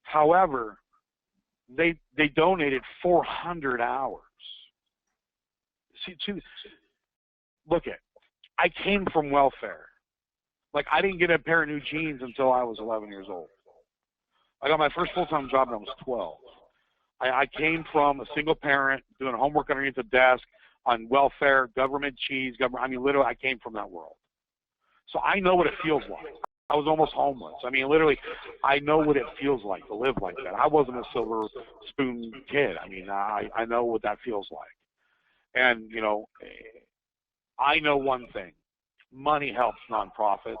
However, they donated 400 hours. See, look at, I came from welfare. Like I didn't get a pair of new jeans until I was 11 years old. I got my first full-time job when I was 12. I came from a single parent doing homework underneath the desk on welfare, government cheese, I mean, literally, I came from that world. So I know what it feels like. I was almost homeless. I mean, literally, I know what it feels like to live like that. I wasn't a silver spoon kid. I mean, I know what that feels like. And, you know, I know one thing. Money helps nonprofits.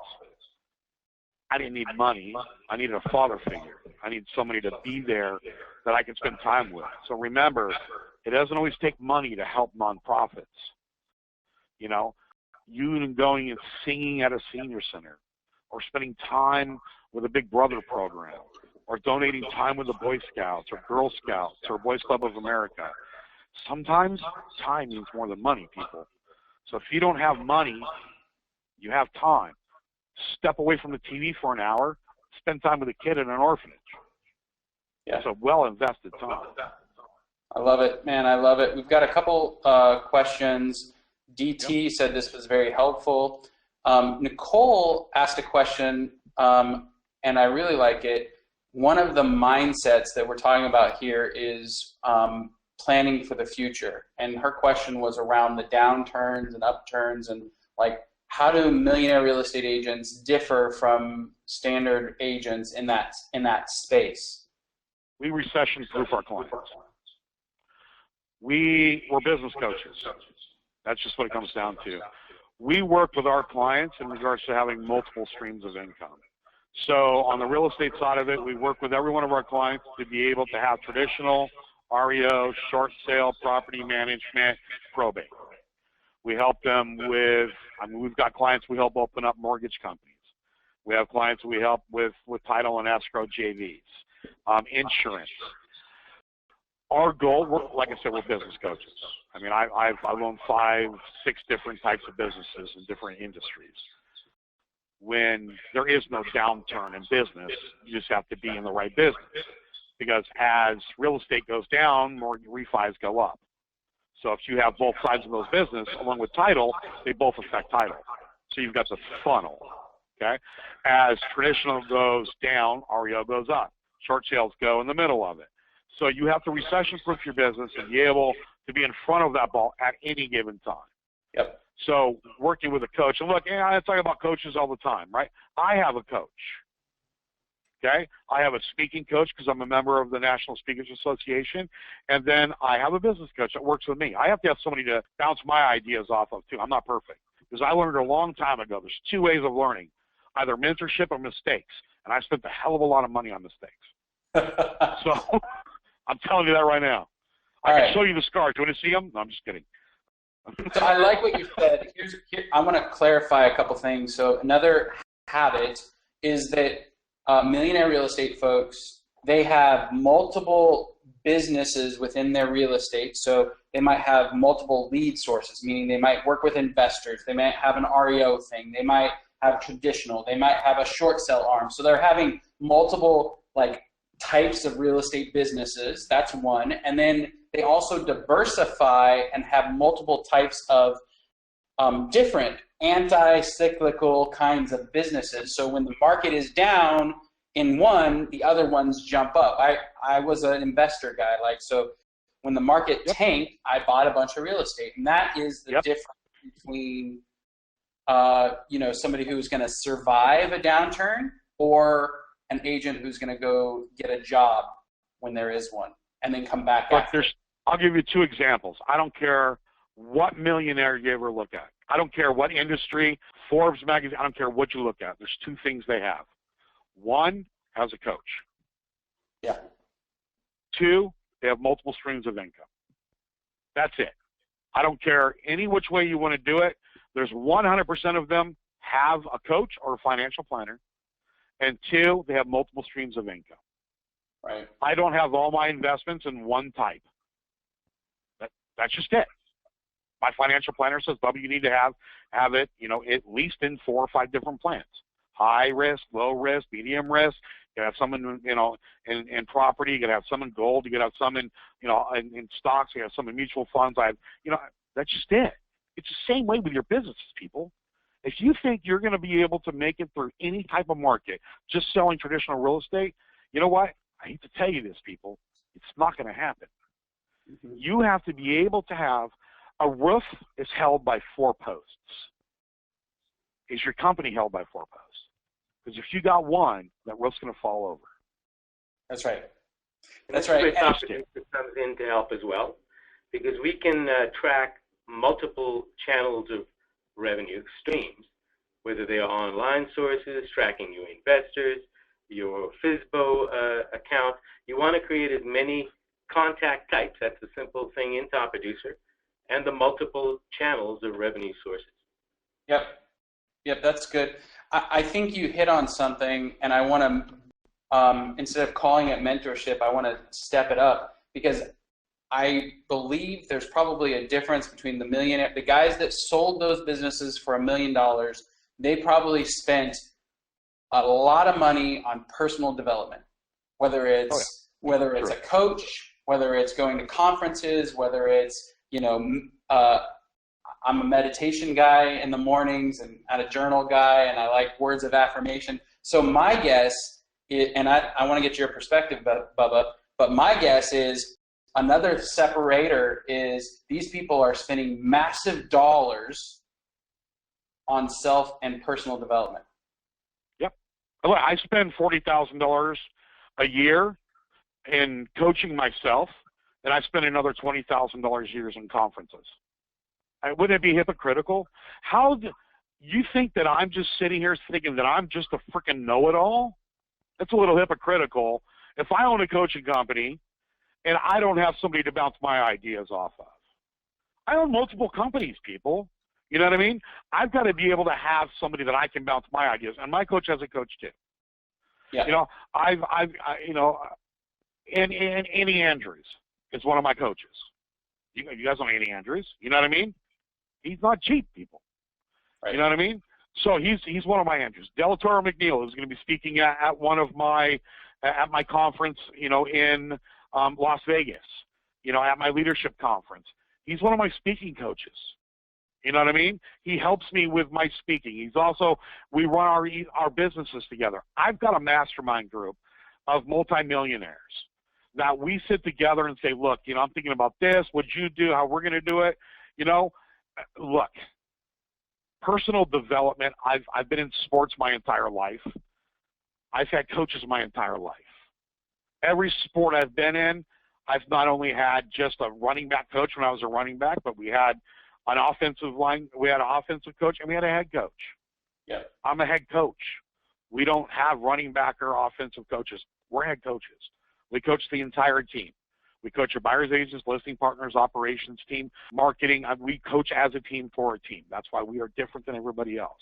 I didn't need money. I needed a father figure. I need somebody to be there that I can spend time with. So remember, it doesn't always take money to help nonprofits. You know, you going and singing at a senior center, or spending time with a Big Brother program, or donating time with the Boy Scouts or Girl Scouts or Boys Club of America. Sometimes time means more than money, people. So if you don't have money, you have time. Step away from the TV for an hour, spend time with a kid in an orphanage. Yeah. It's a well-invested time. I love it, man. I love it. We've got a couple questions. DT said this was very helpful. Nicole asked a question, and I really like it. One of the mindsets that we're talking about here is planning for the future. And her question was around the downturns and upturns and like, how do millionaire real estate agents differ from standard agents in that space? We recession-proof our clients. We're business coaches. That's just what it comes down to. We work with our clients in regards to having multiple streams of income. So on the real estate side of it, we work with every one of our clients to be able to have traditional REO, short sale, property management, probate. We help them with, I mean, we've got clients we help open up mortgage companies. We have clients we help with title and escrow JVs, insurance. Our goal, like I said, we're business coaches. I mean, I've owned 5, 6 different types of businesses in different industries. When there is no downturn in business, you just have to be in the right business. Because as real estate goes down, more refis go up. So if you have both sides of those business, along with title, they both affect title. So you've got the funnel, okay? As traditional goes down, REO goes up. Short sales go in the middle of it. So you have to recession-proof your business and be able to be in front of that ball at any given time. Yep. So working with a coach, and look, I talk about coaches all the time, right? I have a coach, okay? I have a speaking coach because I'm a member of the National Speakers Association, and then I have a business coach that works with me. I have to have somebody to bounce my ideas off of, too. I'm not perfect because I learned a long time ago. There's 2 ways of learning, either mentorship or mistakes, and I spent a hell of a lot of money on mistakes. So I'm telling you that right now. I can show you the scars. Do you want to see them? No, I'm just kidding. So I like what you said. I want to clarify a couple things. So another habit is that millionaire real estate folks, they have multiple businesses within their real estate. So they might have multiple lead sources, meaning they might work with investors. They might have an REO thing. They might have traditional. They might have a short sell arm. So they're having multiple like types of real estate businesses. That's one. And then they also diversify and have multiple types of different anti-cyclical kinds of businesses. So when the market is down in one, the other ones jump up. I was an investor guy, like, so when the market tanked, I bought a bunch of real estate, and that is the difference between somebody who's going to survive a downturn or an agent who's going to go get a job when there is one and then come back after. I'll give you two examples. I don't care what millionaire you ever look at. I don't care what industry, Forbes magazine, I don't care what you look at. There's two things they have. One, has a coach. Yeah. Two, they have multiple streams of income. That's it. I don't care any which way you want to do it. There's 100% of them have a coach or a financial planner. And two, they have multiple streams of income. Right. I don't have all my investments in one type. That's just it. My financial planner says, Bubba, you need to have it, at least in 4 or 5 different plans. High risk, low risk, medium risk. You have some in property. You got to have some in gold. You got to have some in stocks. You have some in mutual funds. That's just it. It's the same way with your businesses, people. If you think you're going to be able to make it through any type of market just selling traditional real estate, you know what? I hate to tell you this, people. It's not going to happen. Mm-hmm. You have to be able to have a roof is held by 4 posts. Is your company held by 4 posts? Because if you got one, that roof's going to fall over. That's right. That's right. Comes in to help as well, because we can track multiple channels of revenue streams, whether they are online sources, tracking your investors, your FSBO account. You want to create as many contact types. That's the simple thing in Top Producer, and the multiple channels of revenue sources. Yep, that's good. I think you hit on something, and I want to, instead of calling it mentorship, I want to step it up, because I believe there's probably a difference between the guys that sold those businesses for $1 million, they probably spent a lot of money on personal development, whether it's a coach, whether it's going to conferences, whether it's, I'm a meditation guy in the mornings and a journal guy, and I like words of affirmation. So my guess is, and I want to get your perspective, Bubba, but my guess is another separator is these people are spending massive dollars on self and personal development. Yep. I spend $40,000 a year in coaching myself, and I spend another $20,000 a year in conferences. Wouldn't it be hypocritical? You think that I'm just sitting here thinking that I'm just a freaking know-it-all? That's a little hypocritical. If I own a coaching company and I don't have somebody to bounce my ideas off of, I own multiple companies, people. You know what I mean? I've got to be able to have somebody that I can bounce my ideas, and my coach has a coach too. Yeah. Andy Andrews is one of my coaches. You guys know Andy Andrews. You know what I mean? He's not cheap, people. Right. You know what I mean? So he's one of my Andrews. Delatoro McNeil is going to be speaking at one of my conference, in Las Vegas. At my leadership conference. He's one of my speaking coaches. You know what I mean? He helps me with my speaking. He's also, we run our businesses together. I've got a mastermind group of multimillionaires that we sit together and say, look, I'm thinking about this, what'd you do, how we're going to do it. Look, personal development, I've been in sports my entire life. I've had coaches my entire life. Every sport I've been in, I've not only had just a running back coach when I was a running back, but we had an offensive coach, and we had a head coach. Yeah. I'm a head coach. We don't have running back or offensive coaches. We're head coaches. We coach the entire team. We coach our buyers agents, listing partners, operations team, marketing. We coach as a team for a team. That's why we are different than everybody else.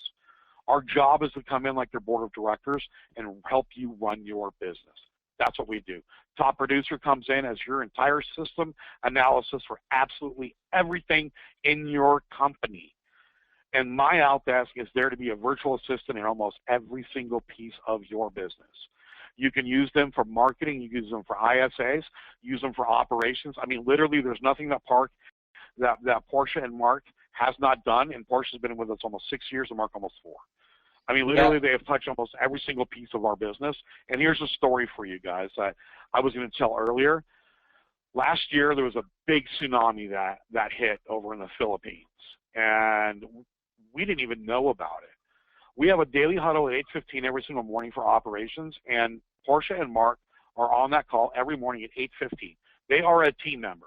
Our job is to come in like their board of directors and help you run your business. That's what we do. Top producer comes in as your entire system analysis for absolutely everything in your company. And MyOutDesk is there to be a virtual assistant in almost every single piece of your business. You can use them for marketing, you can use them for ISAs, use them for operations. I mean, literally, there's nothing that Portia and Mark has not done, and Portia's been with us almost 6 years and Mark almost 4. I mean, literally, they have touched almost every single piece of our business. And here's a story for you guys that I was going to tell earlier. Last year, there was a big tsunami that hit over in the Philippines, and we didn't even know about it. We have a daily huddle at 8:15 every single morning for operations, and Portia and Mark are on that call every morning at 8:15. They are a team member.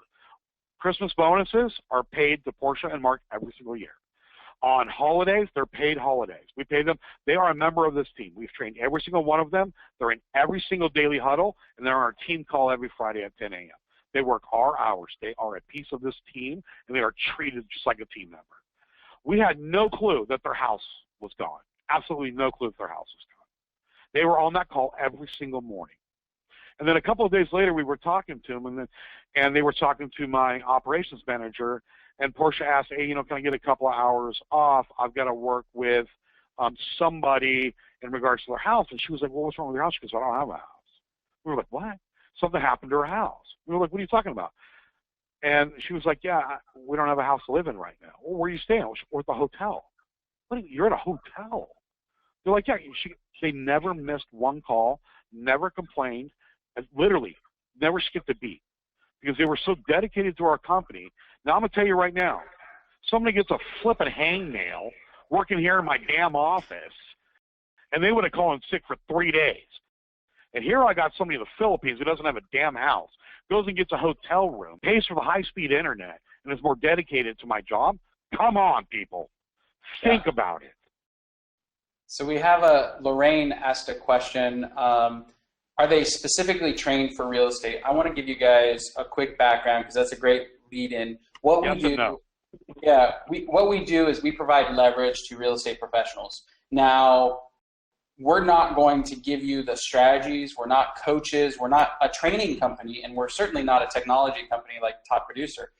Christmas bonuses are paid to Portia and Mark every single year. On holidays, they're paid holidays. We pay them. They are a member of this team. We've trained every single one of them. They're in every single daily huddle, and they're on our team call every Friday at 10 a.m. They work our hours. They are a piece of this team, and they are treated just like a team member. We had no clue that their house was gone. Absolutely no clue that their house was gone. They were on that call every single morning. And then a couple of days later, we were talking to them, and they were talking to my operations manager, and Portia asked, hey, can I get a couple of hours off? I've got to work with somebody in regards to their house. And she was like, well, what's wrong with your house? She goes, I don't have a house. We were like, what? Something happened to her house. We were like, what are you talking about? And she was like, yeah, we don't have a house to live in right now. Well, where are you staying? We're at the hotel. What? You're at a hotel? They're like, yeah. They never missed one call, never complained, literally never skipped a beat because they were so dedicated to our company. Now, I'm going to tell you right now, somebody gets a flipping hangnail working here in my damn office, and they would have called in sick for 3 days. And here I got somebody in the Philippines who doesn't have a damn house, goes and gets a hotel room, pays for the high-speed internet, and is more dedicated to my job. Come on, people. Think about it. So we have Lorraine asked a question. Are they specifically trained for real estate? I want to give you guys a quick background because that's a great lead-in. What we do is we provide leverage to real estate professionals. Now, we're not going to give you the strategies. We're not coaches. We're not a training company, and we're certainly not a technology company like Top Producer.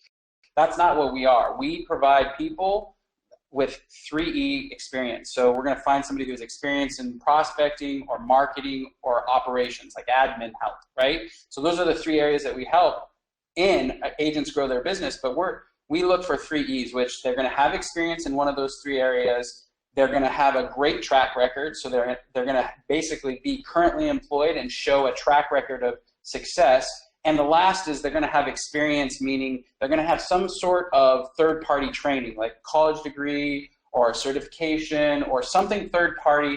That's not what we are. We provide people with 3E experience. So we're going to find somebody who's experienced in prospecting or marketing or operations, like admin help, right? So those are the 3 areas that we help agents grow their business, but we look for 3 E's, which they're going to have experience in one of those 3 areas. They're going to have a great track record, so they're going to basically be currently employed and show a track record of success. And the last is they're going to have experience, meaning they're going to have some sort of third-party training, like a college degree or a certification or something third-party.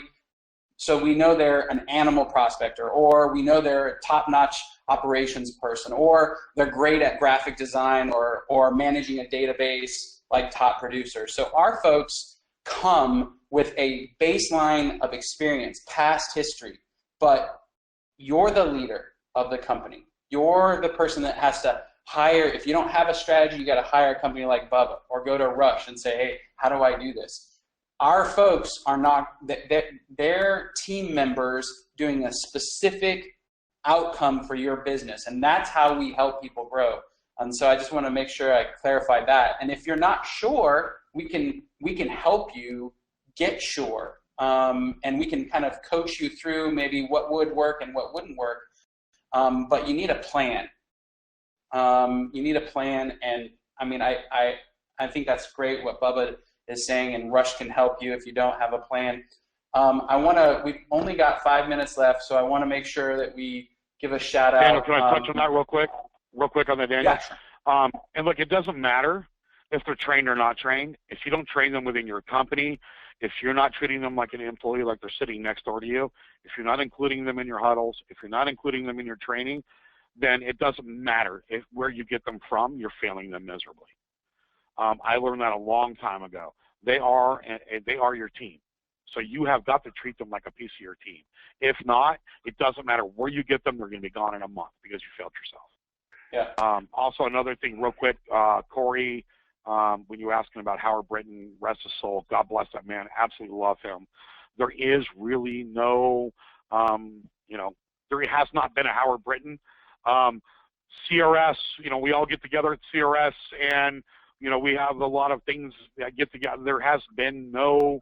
So we know they're an animal prospector, or we know they're a top-notch operations person, or they're great at graphic design or managing a database like Top Producer. So our folks come with a baseline of experience, past history, but you're the leader of the company. You're the person that has to hire. If you don't have a strategy, you got to hire a company like Bubba or go to Rush and say, hey, how do I do this? Our folks are not, they're team members doing a specific outcome for your business, and that's how we help people grow. And so I just want to make sure I clarify that. And if you're not sure, we can help you get sure, and we can kind of coach you through maybe what would work and what wouldn't work. But you need a plan. You need a plan, and I mean, I think that's great what Bubba is saying, and Rush can help you if you don't have a plan. We've only got 5 minutes left, so I want to make sure that we give a shout out. Daniel, can I touch on that real quick? Real quick on that, Daniel? Yeah. And look, it doesn't matter if they're trained or not trained. If you don't train them within your company, if you're not treating them like an employee, like they're sitting next door to you, if you're not including them in your huddles, if you're not including them in your training, then it doesn't matter where you get them from, you're failing them miserably. I learned that a long time ago. They are your team. So you have got to treat them like a piece of your team. If not, it doesn't matter where you get them, they're going to be gone in a month because you failed yourself. Yeah. Also, another thing real quick, Corey when you were asking about Howard Britton, rest his soul, God bless that man, absolutely love him. There is really no, there has not been a Howard Britton. CRS, we all get together at CRS, and we have a lot of things that get together. There has been no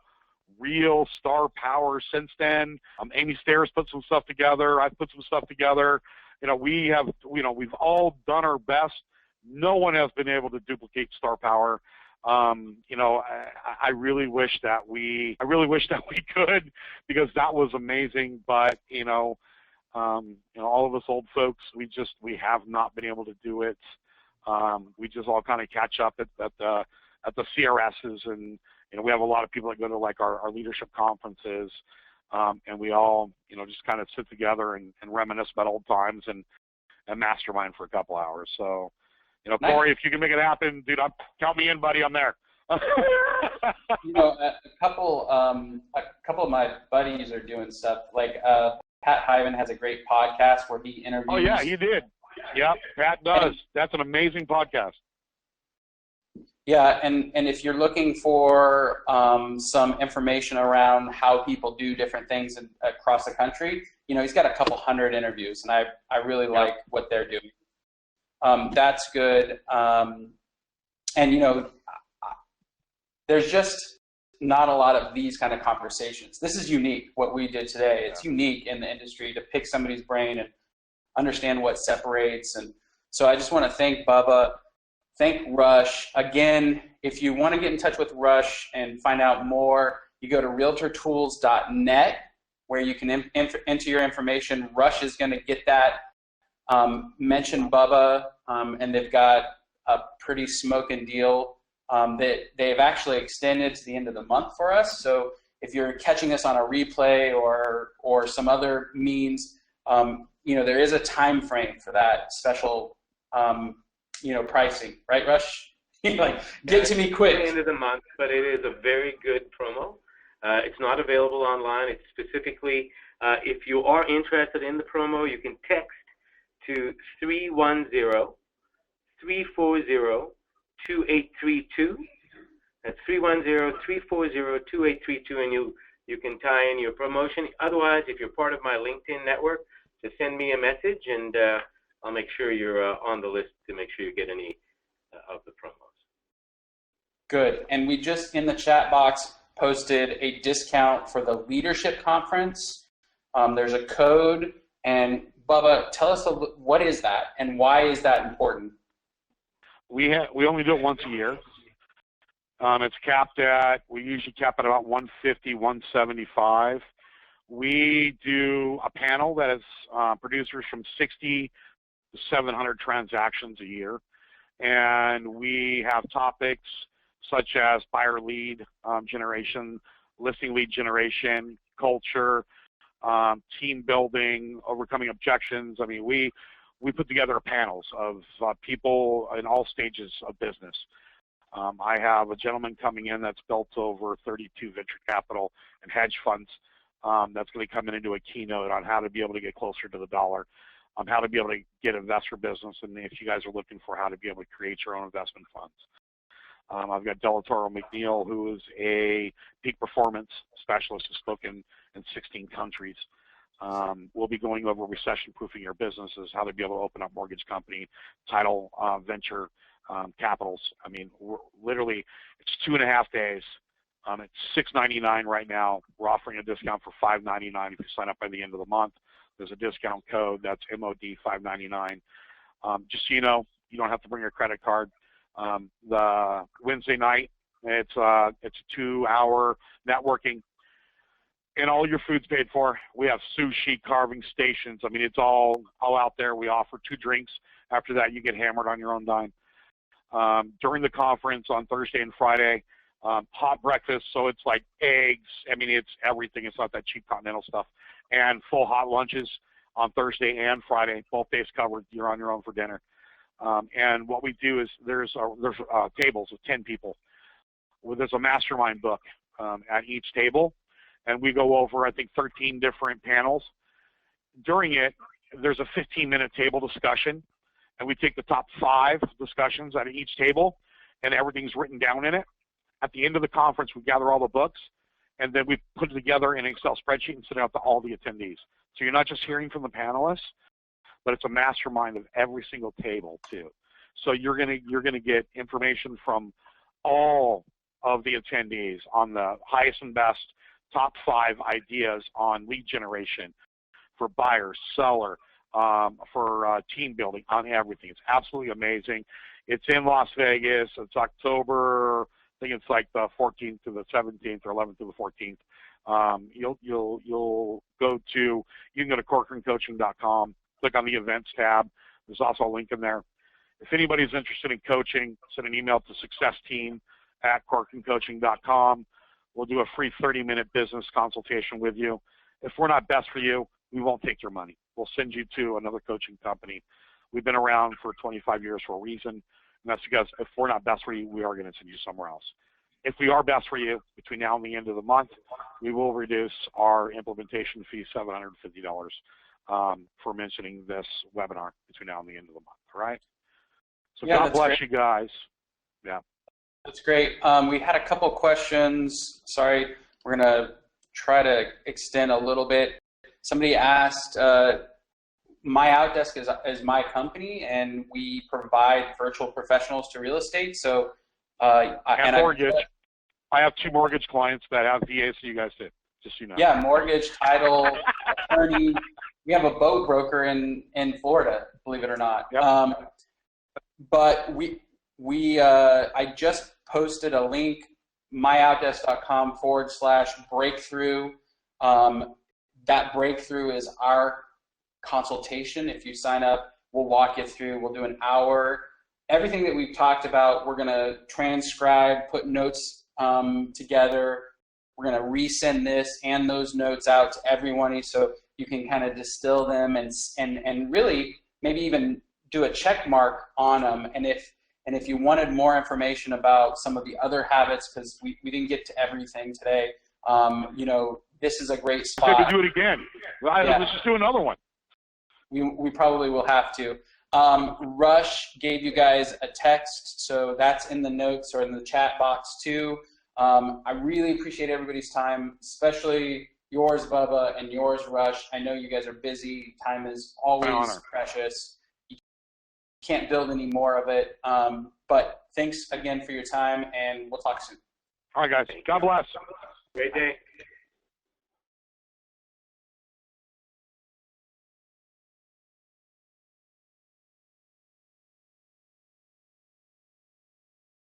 real star power since then. Amy Stairs put some stuff together. I've put some stuff together. We've all done our best. No one has been able to duplicate star power. I really wish that we could, because that was amazing. But all of us old folks, we have not been able to do it. We just all kind of catch up at the CRSs, and we have a lot of people that go to like our leadership conferences, and we all just kind of sit together and reminisce about old times and mastermind for a couple hours. So Corey, if you can make it happen, dude, count me in, buddy. I'm there. A couple of my buddies are doing stuff like Pat Hyven has a great podcast where he interviews. Oh yeah, he did. Yep, Pat does. That's an amazing podcast. Yeah, and if you're looking for some information around how people do different things across the country, he's got a couple hundred interviews, and I really like what they're doing. That's good. And there's just not a lot of these kind of conversations. This is unique, what we did today. It's unique in the industry to pick somebody's brain and understand what separates. And so I just want to thank Bubba, thank Rush. Again, if you want to get in touch with Rush and find out more, you go to realtortools.net, where you can enter your information. Rush is going to get that. Mention Bubba, and they've got a pretty smoking deal that they've actually extended to the end of the month for us. So if you're catching us on a replay or some other means, there is a time frame for that special, pricing, right, Rush? Get to me quick. At the end of the month, but it is a very good promo. It's not available online. It's specifically, if you are interested in the promo, you can text to 310-340-2832. That's 310-340-2832, and you can tie in your promotion. Otherwise, if you're part of my LinkedIn network, just send me a message, and I'll make sure you're on the list to make sure you get any of the promos. Good. And we just, in the chat box, posted a discount for the leadership conference. There's a code, and Bubba, tell us what is that and why is that important? We only do it once a year. It's capped at, we usually cap at about 150, 175. We do a panel that is producers from 60 to 700 transactions a year. And we have topics such as buyer lead generation, listing lead generation, culture, team building, overcoming objections. I mean, we put together panels of people in all stages of business. I have a gentleman coming in that's built over 32 venture capital and hedge funds that's going to be coming into a keynote on how to be able to get closer to the dollar, how to be able to get investor business, and if you guys are looking for how to be able to create your own investment funds. I've got Delatoro McNeil, who is a peak performance specialist who's spoken in 16 countries. We'll be going over recession-proofing your businesses, how to be able to open up mortgage company, title, venture capitals. I mean, literally, it's 2.5 days. It's $6.99 right now. We're offering a discount for $5.99 if you sign up by the end of the month. There's a discount code that's MOD $5.99. Just so you know, you don't have to bring your credit card. The Wednesday night, it's a 2-hour networking, and all your food's paid for. We have sushi, carving stations. I mean, it's all out there. We offer 2 drinks. After that, you get hammered on your own dime. During the conference on Thursday and Friday, hot breakfast, so it's like eggs. I mean, it's everything. It's not that cheap continental stuff. And full hot lunches on Thursday and Friday, both days covered. You're on your own for dinner. And what we do is there's tables of 10 people. There's a mastermind book at each table, and we go over, I think, 13 different panels. During it, there's a 15-minute table discussion, and we take the top 5 discussions at each table, and everything's written down in it. At the end of the conference, we gather all the books, and then we put it together in an Excel spreadsheet and send it out to all the attendees. So you're not just hearing from the panelists, but it's a mastermind of every single table too. So you're gonna get information from all of the attendees on the highest and best top 5 ideas on lead generation, for buyers, seller, for team building, on everything. It's absolutely amazing. It's in Las Vegas. It's October, I think it's like the 14th to the 17th or 11th to the 14th. You can go to corcorancoaching.com, click on the events tab. There's also a link in there. If anybody's interested in coaching, send an email to successteam@corcorancoaching.com. We'll do a free 30-minute business consultation with you. If we're not best for you, we won't take your money. We'll send you to another coaching company. We've been around for 25 years for a reason, and that's because if we're not best for you, we are going to send you somewhere else. If we are best for you, between now and the end of the month, we will reduce our implementation fee $750 for mentioning this webinar between now and the end of the month, all right? So yeah, God bless you guys. Yeah. That's great. We had a couple questions. Sorry, we're going to try to extend a little bit. Somebody asked, MyOutDesk is my company, and we provide virtual professionals to real estate. So, and mortgage. I have 2 mortgage clients that have VAs, so you guys did, just so you know. Yeah, mortgage, title, attorney. We have a boat broker in Florida, believe it or not. Yep. But I just posted a link, myoutdesk.com/breakthrough. That breakthrough is our consultation. If you sign up, we'll walk you through. We'll do an hour. Everything that we've talked about, we're going to transcribe, put notes together. We're going to resend this and those notes out to everyone so you can kind of distill them and really maybe even do a check mark on them. And if you wanted more information about some of the other habits, because we didn't get to everything today, you know, this is a great spot. Good to do it again. Yeah. Let's just do another one. We probably will have to. Rush gave you guys a text, so that's in the notes or in the chat box too. I really appreciate everybody's time, especially yours, Bubba, and yours, Rush. I know you guys are busy. Time is always precious. You can't build any more of it. But thanks again for your time, and we'll talk soon. All right, guys. God bless. Great day.